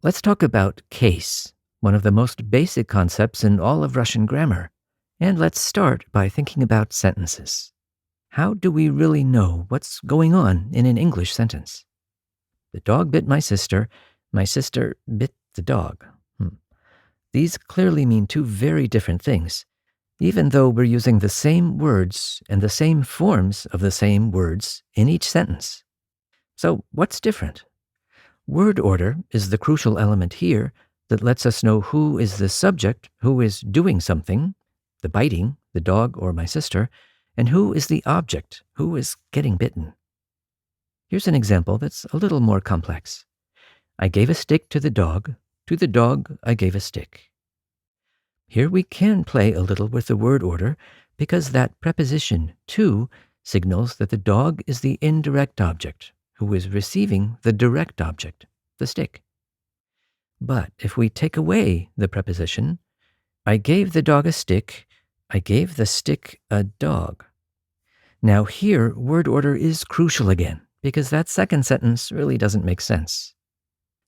Let's talk about case, one of the most basic concepts in all of Russian grammar. And let's start by thinking about sentences. How do we really know what's going on in an English sentence? The dog bit my sister bit the dog. These clearly mean two very different things, even though we're using the same words and the same forms of the same words in each sentence. So what's different? Word order is the crucial element here that lets us know who is the subject, who is doing something, the biting, the dog or my sister, and who is the object, who is getting bitten. Here's an example that's a little more complex. I gave a stick to the dog I gave a stick. Here we can play a little with the word order because that preposition to signals that the dog is the indirect object who is receiving the direct object, the stick. But if we take away the preposition, I gave the dog a stick, I gave the stick a dog. Now here, word order is crucial again, because that second sentence really doesn't make sense.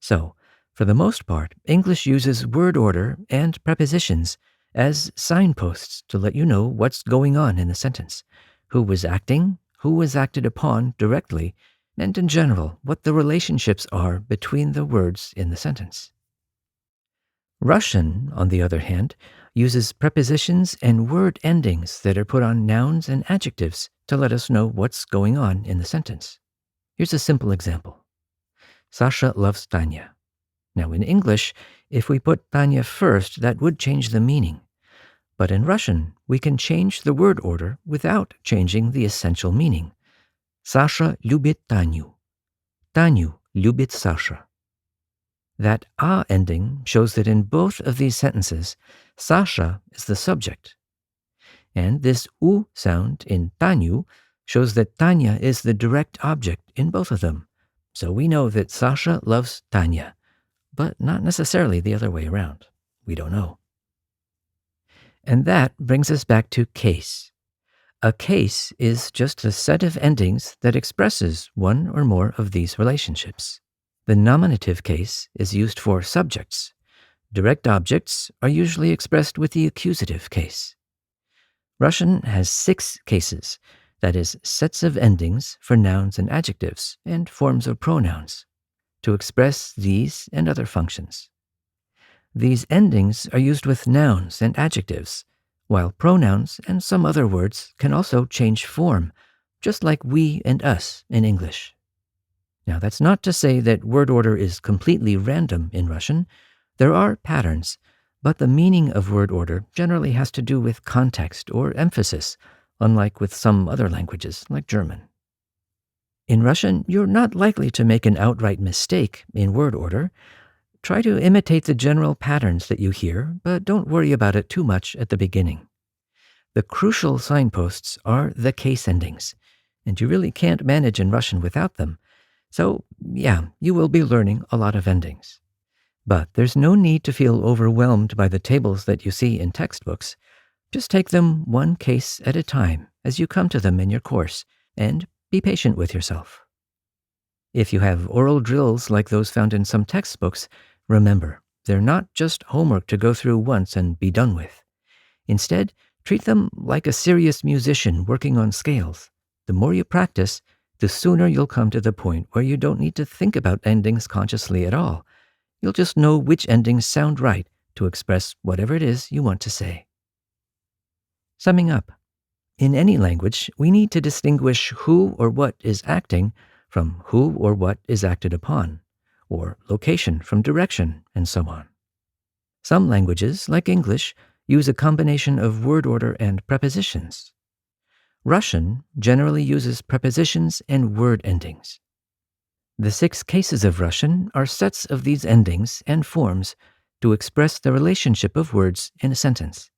So, for the most part, English uses word order and prepositions as signposts to let you know what's going on in the sentence, who was acting, who was acted upon directly, and in general, what the relationships are between the words in the sentence. Russian, on the other hand, uses prepositions and word endings that are put on nouns and adjectives to let us know what's going on in the sentence. Here's a simple example. Sasha loves Tanya. Now in English, if we put Tanya first, that would change the meaning. But in Russian, we can change the word order without changing the essential meaning. Sasha любит Таню. Таню любит Sasha. That a ending shows that in both of these sentences, Sasha is the subject. And this u sound in Tanyu shows that Tanya is the direct object in both of them. So we know that Sasha loves Tanya, but not necessarily the other way around. We don't know. And that brings us back to case. A case is just a set of endings that expresses one or more of these relationships. The nominative case is used for subjects. Direct objects are usually expressed with the accusative case. Russian has 6 cases, that is, sets of endings for nouns and adjectives and forms of pronouns, to express these and other functions. These endings are used with nouns and adjectives, while pronouns and some other words can also change form, just like we and us in English. Now, that's not to say that word order is completely random in Russian. There are patterns, but the meaning of word order generally has to do with context or emphasis, unlike with some other languages like German. In Russian, you're not likely to make an outright mistake in word order. Try to imitate the general patterns that you hear, but don't worry about it too much at the beginning. The crucial signposts are the case endings, and you really can't manage in Russian without them. So, yeah, you will be learning a lot of endings. But there's no need to feel overwhelmed by the tables that you see in textbooks. Just take them one case at a time as you come to them in your course, and be patient with yourself. If you have oral drills like those found in some textbooks, remember, they're not just homework to go through once and be done with. Instead, treat them like a serious musician working on scales. The more you practice, the sooner you'll come to the point where you don't need to think about endings consciously at all. You'll just know which endings sound right to express whatever it is you want to say. Summing up, in any language, we need to distinguish who or what is acting from who or what is acted upon, or location from direction, and so on. Some languages, like English, use a combination of word order and prepositions. Russian generally uses prepositions and word endings. The 6 cases of Russian are sets of these endings and forms to express the relationship of words in a sentence.